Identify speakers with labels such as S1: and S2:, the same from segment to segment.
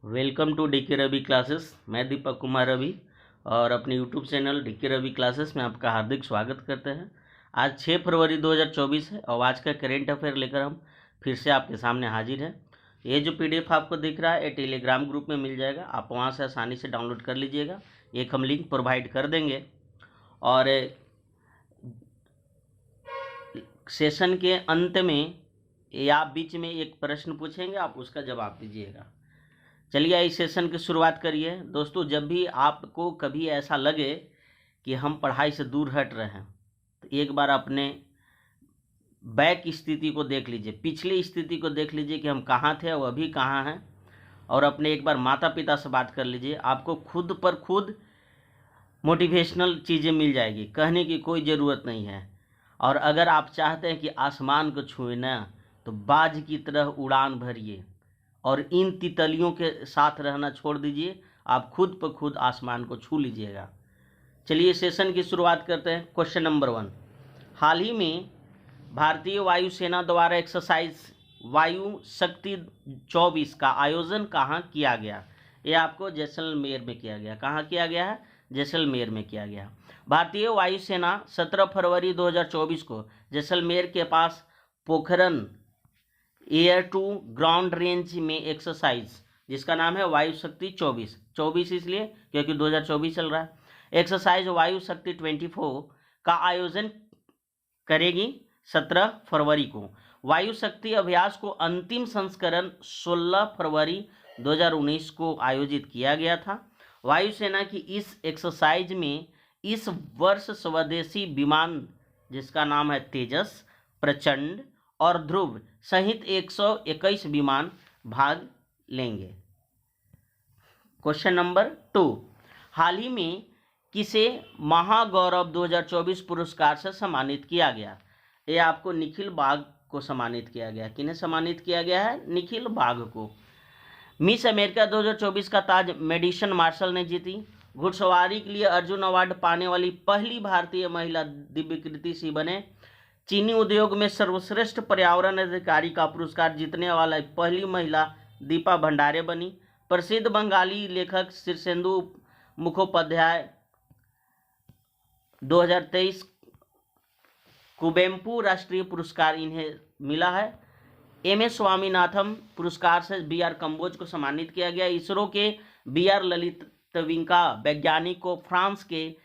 S1: Welcome to DK Ravi classes. मैं दीपक कुमार रवि और अपने YouTube channel DK Ravi classes में आपका हार्दिक स्वागत करते हैं। आज 6 फरवरी 2024 है और आज का करेंट अफेयर लेकर हम फिर से आपके सामने हाजिर हैं। ये जो पीडीएफ आपको दिख रहा है ये टेलीग्राम ग्रुप में मिल जाएगा, आप वहाँ से आसानी से डाउनलोड कर लीजिएगा। एक हम लिंक प्रोवाइड कर देंगे और सेशन के अंत में या बीच में एक प्रश्न पूछेंगे, आप उसका जवाब दीजिएगा। चलिए इस सेशन की शुरुआत करिए। दोस्तों, जब भी आपको कभी ऐसा लगे कि हम पढ़ाई से दूर हट रहे हैं तो एक बार अपने बैक स्थिति को देख लीजिए, पिछली स्थिति को देख लीजिए कि हम कहाँ थे और अभी कहाँ हैं, और अपने एक बार माता पिता से बात कर लीजिए। आपको खुद पर खुद मोटिवेशनल चीज़ें मिल जाएगी, कहने की कोई ज़रूरत नहीं है। और अगर आप चाहते हैं कि आसमान को छूए ना तो बाज की तरह उड़ान भरिए और इन तितलियों के साथ रहना छोड़ दीजिए, आप खुद पर खुद आसमान को छू लीजिएगा। चलिए सेशन की शुरुआत करते हैं। क्वेश्चन नंबर 1, हाल ही में भारतीय वायुसेना द्वारा एक्सरसाइज वायु शक्ति 24 का आयोजन कहाँ किया गया? ये आपको जैसलमेर में किया गया। कहाँ किया गया है? जैसलमेर में किया गया। भारतीय वायुसेना 17 फरवरी 2024 को जैसलमेर के पास Pokhran air to ground range में एक्सरसाइज जिसका नाम है वायु शक्ति 24 इसलिए क्योंकि 2024 चल रहा है। एक्सरसाइज वायु शक्ति 24 का आयोजन करेगी 17 फरवरी को। वायु शक्ति अभ्यास को अंतिम संस्करण 16 फरवरी 2019 को आयोजित किया गया था। वायुसेना की इस एक्सरसाइज में इस वर्ष स्वदेशी विमान जिसका नाम है तेजस, प्रचंड और ध्रुव सहित 121 विमान भाग लेंगे। क्वेश्चन नंबर 2, हाल ही में किसे महागौरव 2024 पुरस्कार से सम्मानित किया गया? ये आपको निखिल बाघ को सम्मानित किया गया। किन्हें सम्मानित किया गया है? निखिल बाघ को। मिस अमेरिका 2024 का ताज मेडिसन मार्शल ने जीती। घुड़सवारी के लिए अर्जुन अवार्ड पाने वाली पहली भारतीय महिला दिव्यकीर्ति सिंह बने। चीनी उद्योग में सर्वश्रेष्ठ पर्यावरण अधिकारी का पुरस्कार जीतने वाला पहली महिला दीपा भंडारे बनी। प्रसिद्ध बंगाली लेखक शीर्षेंदु मुखोपाध्याय 2023 कुवेम्पु राष्ट्रीय पुरस्कार इन्हें मिला है। एमएस स्वामीनाथन पुरस्कार से बीआर कंबोज को सम्मानित किया गया। इसरो के बीआर ललितविंका वैज्ञानिक को फ्रांस के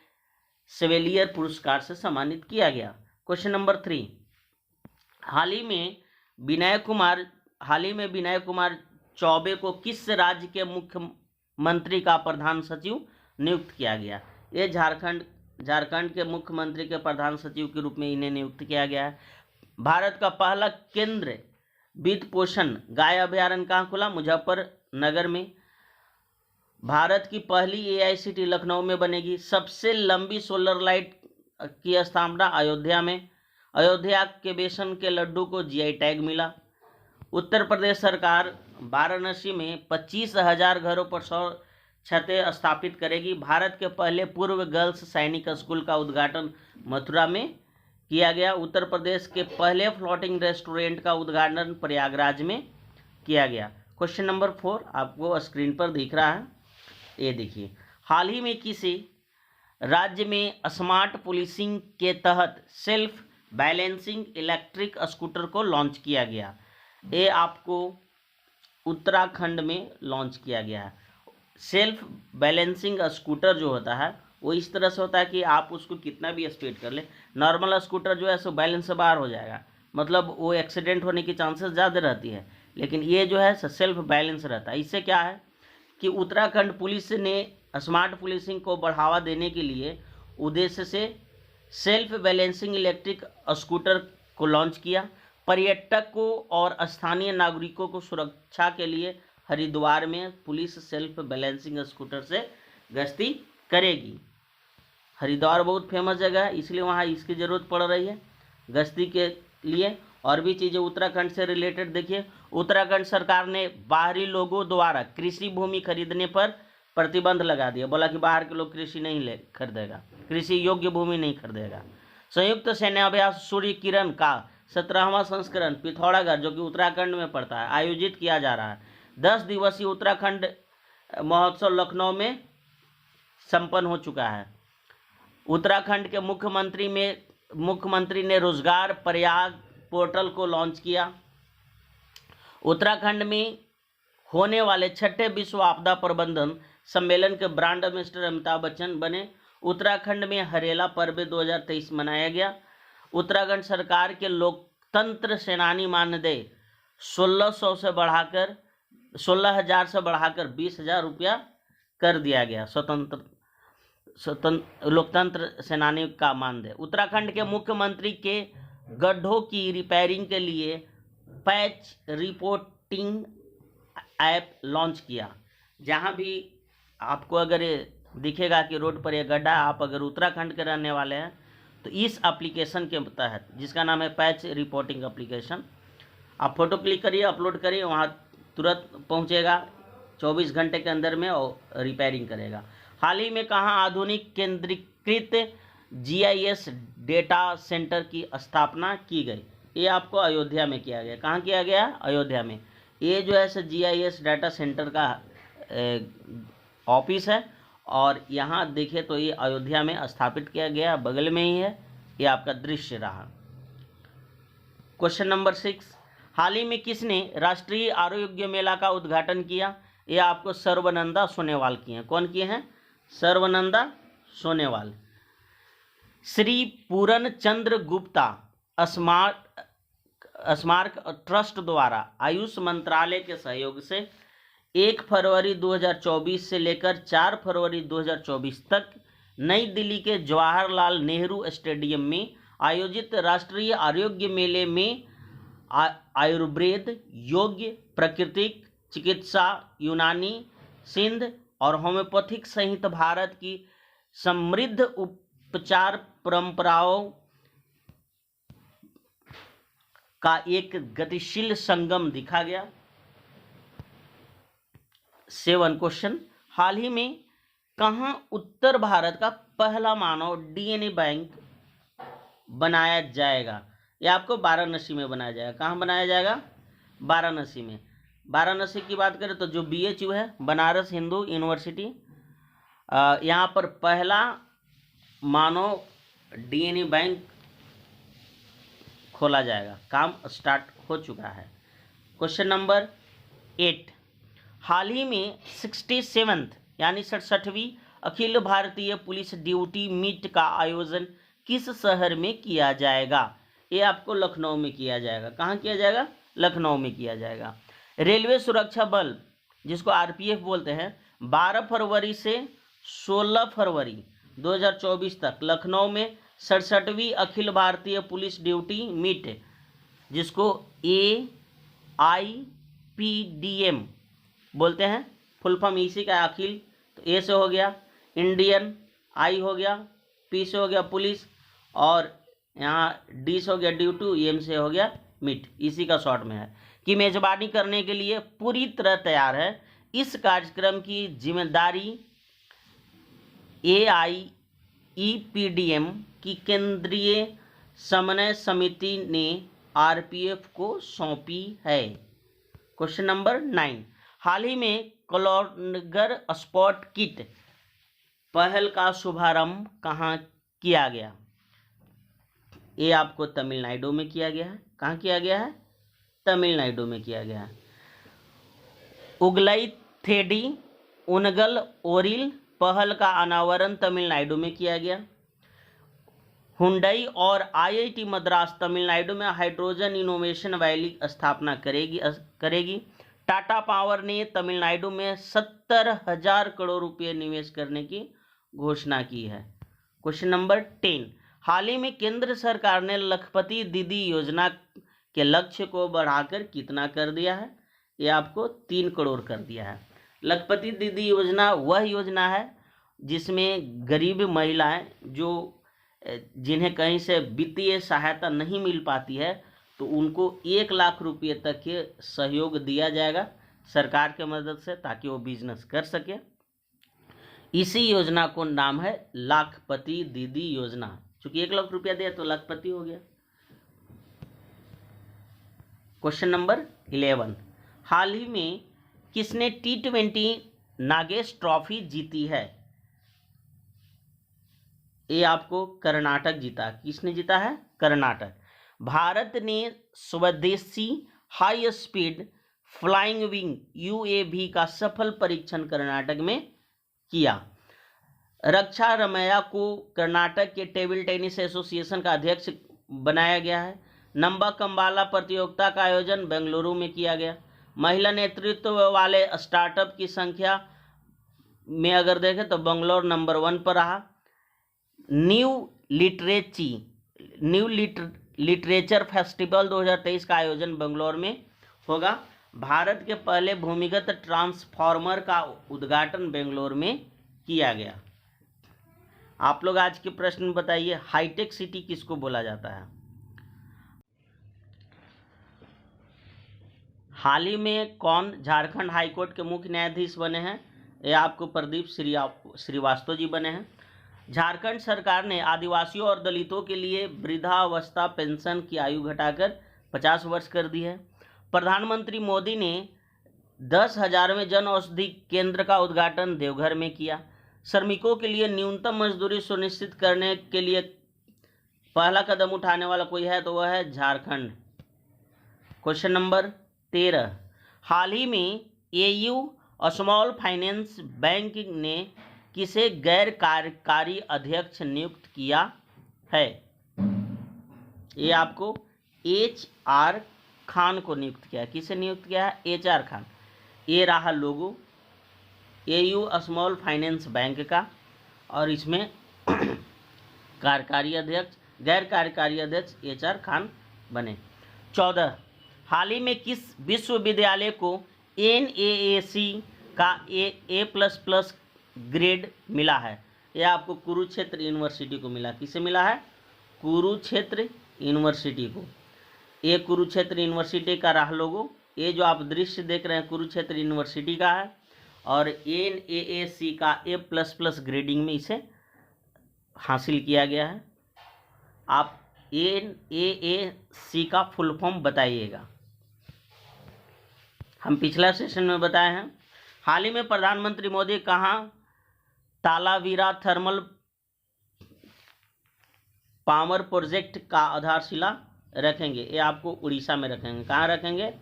S1: सेवेलियर पुरस्कार से सम्मानित किया गया। क्वेश्चन नंबर 3, हाल ही में विनय कुमार चौबे को किस राज्य के मुख्यमंत्री का प्रधान सचिव नियुक्त किया गया? ये झारखंड के मुख्यमंत्री के प्रधान सचिव के रूप में इन्हें नियुक्त किया गया है। भारत का पहला केंद्र वित्त पोषण गाय अभ्यारण्य कहाँ खुला? मुजफ्फरनगर में। भारत की पहली एआईसीटी लखनऊ में बनेगी। सबसे लंबी सोलर लाइट की स्थापना अयोध्या में। अयोध्या के बेसन के लड्डू को जीआई टैग मिला। उत्तर प्रदेश सरकार वाराणसी में 25,000 घरों पर सौर छतें स्थापित करेगी। भारत के पहले पूर्व गर्ल्स सैनिक स्कूल का उद्घाटन मथुरा में किया गया। उत्तर प्रदेश के पहले फ्लोटिंग रेस्टोरेंट का उद्घाटन प्रयागराज में किया गया। क्वेश्चन नंबर 4 आपको स्क्रीन पर दिख रहा है, ये देखिए। हाल ही में किसी राज्य में स्मार्ट पुलिसिंग के तहत सेल्फ बैलेंसिंग इलेक्ट्रिक स्कूटर को लॉन्च किया गया? ये आपको उत्तराखंड में लॉन्च किया गया है। सेल्फ बैलेंसिंग स्कूटर जो होता है वो इस तरह से होता है कि आप उसको कितना भी स्पीड कर ले, नॉर्मल स्कूटर जो है सो बैलेंस से बाहर हो जाएगा, मतलब वो एक्सीडेंट होने की चांसेस ज़्यादा रहती है। लेकिन ये जो है सेल्फ बैलेंस रहता है। इससे क्या है कि उत्तराखंड पुलिस ने स्मार्ट पुलिसिंग को बढ़ावा देने के लिए उद्देश्य से सेल्फ बैलेंसिंग इलेक्ट्रिक स्कूटर को लॉन्च किया। पर्यटकों और स्थानीय नागरिकों को सुरक्षा के लिए हरिद्वार में पुलिस सेल्फ बैलेंसिंग स्कूटर से गश्ती करेगी। हरिद्वार बहुत फेमस जगह है, इसलिए वहाँ इसकी ज़रूरत पड़ रही है गश्ती के लिए। और भी चीज़ें उत्तराखंड से रिलेटेड देखिए। उत्तराखंड सरकार ने बाहरी लोगों द्वारा कृषि भूमि खरीदने पर प्रतिबंध लगा दिया। बोला कि बाहर के लोग कृषि नहीं खरीदेगा, कृषि योग्य भूमि नहीं खरीदेगा। संयुक्त सैन्याभ्यास सूर्य किरण का 17वां संस्करण पिथौरागढ़ जो कि उत्तराखंड में पड़ता है आयोजित किया जा रहा है। 10 दिवसीय उत्तराखंड महोत्सव लखनऊ में संपन्न हो चुका है। उत्तराखंड के मुख्यमंत्री ने रोजगार प्रयाग पोर्टल को लॉन्च किया। उत्तराखंड में होने वाले 6ठे विश्व आपदा प्रबंधन सम्मेलन के ब्रांड एम्बेसडर अमिताभ बच्चन बने। उत्तराखंड में हरेला पर्व 2023 मनाया गया। उत्तराखंड सरकार के लोकतंत्र सेनानी मानदेय 1600 से बढ़ाकर 16,000 से बढ़ाकर 20,000 रुपया कर दिया गया। लोकतंत्र सेनानी का मानदेय। उत्तराखंड के मुख्यमंत्री के गड्ढों की रिपेयरिंग के लिए पैच रिपोर्टिंग ऐप लॉन्च किया। जहां भी आपको अगर दिखेगा कि रोड पर यह गड्ढा, आप अगर उत्तराखंड के रहने वाले हैं तो इस एप्लीकेशन के तहत, जिसका नाम है पैच रिपोर्टिंग एप्लीकेशन, आप फोटो क्लिक करिए, अपलोड करिए, वहाँ तुरंत पहुँचेगा 24 घंटे के अंदर में और रिपेयरिंग करेगा। हाल ही में कहाँ आधुनिक केंद्रीकृत GIS डेटा सेंटर की स्थापना की गई? ये आपको अयोध्या में किया गया। कहाँ किया गया? अयोध्या में। ये जो है GIS डाटा सेंटर का ऑफिस है और यहाँ देखिए तो ये अयोध्या में स्थापित किया गया, बगल में ही है। ये आपका दृश्य रहा। क्वेश्चन नंबर 6, हाल ही में किसने राष्ट्रीय आरोग्य मेला का उद्घाटन किया? ये आपको सर्वनंदा सोनेवाल किए हैं। कौन किए हैं? सर्वनंदा सोनेवाल। श्री पूरन चंद्र गुप्ता स्मारक ट्रस्ट द्वारा आयुष मंत्रालय के सहयोग से 1 फरवरी 2024 से लेकर 4 फरवरी 2024 तक नई दिल्ली के जवाहरलाल नेहरू स्टेडियम में आयोजित राष्ट्रीय आरोग्य मेले में आयुर्वेद, योग, प्राकृतिक चिकित्सा, यूनानी, सिंध और होम्योपैथिक सहित भारत की समृद्ध उपचार परंपराओं का एक गतिशील संगम दिखा गया। 7 क्वेश्चन, हाल ही में कहाँ उत्तर भारत का पहला मानव DNA बैंक बनाया जाएगा? ये आपको वाराणसी में बनाया जाएगा। कहाँ बनाया जाएगा? वाराणसी में। वाराणसी की बात करें तो जो BHU है, बनारस हिंदू यूनिवर्सिटी, यहाँ पर पहला मानव DNA बैंक खोला जाएगा। काम स्टार्ट हो चुका है। क्वेश्चन नंबर 8, हाल ही में 67th यानी 67वीं Akhil Bharatiya police duty meet का आयोजन किस शहर में किया जाएगा? ये आपको लखनऊ में किया जाएगा। कहाँ किया जाएगा? लखनऊ में किया जाएगा। रेलवे सुरक्षा बल, जिसको RPF बोलते हैं, 12 फरवरी से 16 फरवरी 2024 तक लखनऊ में 67वीं Akhil Bharatiya police duty meet, जिसको AIPDM बोलते हैं, फुल फॉर्म इसी का अखिल, तो A से हो गया इंडियन, I हो गया, P से हो गया पुलिस और यहाँ D से हो गया ड्यूटी, M से हो गया मीट, इसी का शॉर्ट में है, कि मेजबानी करने के लिए पूरी तरह तैयार है। इस कार्यक्रम की जिम्मेदारी AIEPDM की केंद्रीय समन्वय समिति ने RPF को सौंपी है। क्वेश्चन नंबर 9, हाल ही में क्लोनगर स्पॉट किट पहल का शुभारंभ कहाँ किया गया? ये आपको तमिलनाडु में किया गया है। कहाँ किया गया है? तमिलनाडु में किया गया है। उगलई थेडी उनगल ओरिल पहल का अनावरण तमिलनाडु में किया गया। हुंडई और IIT मद्रास तमिलनाडु में हाइड्रोजन इनोवेशन वैली स्थापना करेगी। टाटा पावर ने तमिलनाडु में 70,000 करोड़ रुपए निवेश करने की घोषणा की है। क्वेश्चन नंबर 10, हाल ही में केंद्र सरकार ने लखपति दीदी योजना के लक्ष्य को बढ़ाकर कितना कर दिया है? ये आपको 3 करोड़ कर दिया है। लखपति दीदी योजना वह योजना है जिसमें गरीब महिलाएं जिन्हें कहीं से वित्तीय सहायता नहीं मिल पाती है, तो उनको 1 लाख रुपये तक के सहयोग दिया जाएगा सरकार के मदद से, ताकि वो बिजनेस कर सके। इसी योजना को नाम है लाखपति दीदी योजना। चूंकि 1 लाख रुपया दिया तो लाखपति हो गया। क्वेश्चन नंबर 11, हाल ही में किसने T20 नागेश ट्रॉफी जीती है? ये आपको कर्नाटक जीता। किसने जीता है? कर्नाटक। भारत ने स्वदेशी high speed flying wing UAV का सफल परीक्षण कर्नाटक में किया। रक्षा रमैया को कर्नाटक के टेबल टेनिस एसोसिएशन का अध्यक्ष बनाया गया है। नंबा कंबाला प्रतियोगिता का आयोजन बेंगलुरु में किया गया। महिला नेतृत्व वाले स्टार्टअप की संख्या में अगर देखें तो बेंगलोर नंबर 1 पर रहा। न्यू लिटरेचर फेस्टिवल 2023 का आयोजन बेंगलोर में होगा। भारत के पहले भूमिगत ट्रांसफार्मर का उद्घाटन बेंगलोर में किया गया। आप लोग आज के प्रश्न बताइए, हाईटेक सिटी किसको बोला जाता है? हाल ही में कौन झारखंड हाईकोर्ट के मुख्य न्यायाधीश बने हैं? ये आपको प्रदीप श्रीवास्तव जी बने हैं। झारखंड सरकार ने आदिवासियों और दलितों के लिए वृद्धावस्था पेंशन की आयु घटाकर 50 वर्ष कर दी है। प्रधानमंत्री मोदी ने 10,000वें जन औषधि केंद्र का उद्घाटन देवघर में किया। श्रमिकों के लिए न्यूनतम मजदूरी सुनिश्चित करने के लिए पहला कदम उठाने वाला कोई है तो वह है झारखंड। क्वेश्चन नंबर 13, हाल ही में एयू स्मॉल फाइनेंस बैंक ने किसे गैर कार्यकारी अध्यक्ष नियुक्त किया है? ये आपको HR खान को नियुक्त किया है। किसे नियुक्त किया है? HR खान। ये रहा लोगो एयू स्मॉल फाइनेंस बैंक का, और इसमें कार्यकारी अध्यक्ष, गैर कार्यकारी अध्यक्ष HR खान बने। 14, हाल ही में किस विश्वविद्यालय को NAAC का A++ ग्रेड मिला है? यह आपको कुरुक्षेत्र यूनिवर्सिटी को मिला। किसे मिला है? कुरुक्षेत्र यूनिवर्सिटी को। ये कुरुक्षेत्र यूनिवर्सिटी का रहा लोगो। ये जो आप दृश्य देख रहे हैं कुरुक्षेत्र यूनिवर्सिटी का है, और NAAC का A++ ग्रेडिंग में इसे हासिल किया गया है। आप NAAC का फुल फॉर्म बताइएगा। हम पिछला सेशन में बताए हैं। हाल ही में प्रधानमंत्री मोदी कहाँ तालावीरा थर्मल पावर प्रोजेक्ट का आधारशिला रखेंगे? ये आपको उड़ीसा में रखेंगे। कहाँ रखेंगे?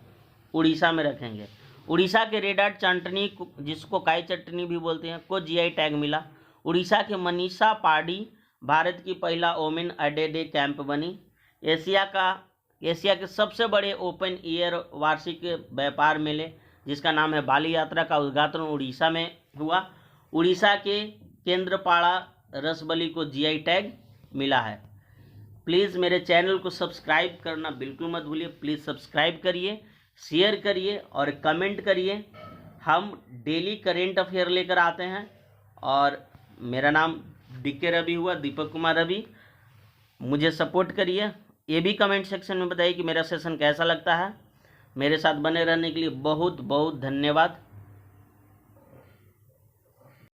S1: उड़ीसा में रखेंगे। उड़ीसा के रेडार चटनी, जिसको काई चटनी भी बोलते हैं, को GI टैग मिला। उड़ीसा के मनीषा पाडी भारत की पहला वोमेन डे कैंप बनी। एशिया के सबसे बड़े ओपन एयर वार्षिक व्यापार मेले, जिसका नाम है बाली यात्रा, का उद्घाटन उड़ीसा में हुआ। उड़ीसा के केंद्रपाड़ा रसबली को GI टैग मिला है। प्लीज़ मेरे चैनल को सब्सक्राइब करना बिल्कुल मत भूलिए। प्लीज़ सब्सक्राइब करिए, शेयर करिए और कमेंट करिए। हम डेली करेंट अफेयर लेकर आते हैं, और मेरा नाम DK रवि हुआ, दीपक कुमार रवि। मुझे सपोर्ट करिए। ये भी कमेंट सेक्शन में बताइए कि मेरा सेशन कैसा लगता है। मेरे साथ बने रहने के लिए बहुत बहुत धन्यवाद।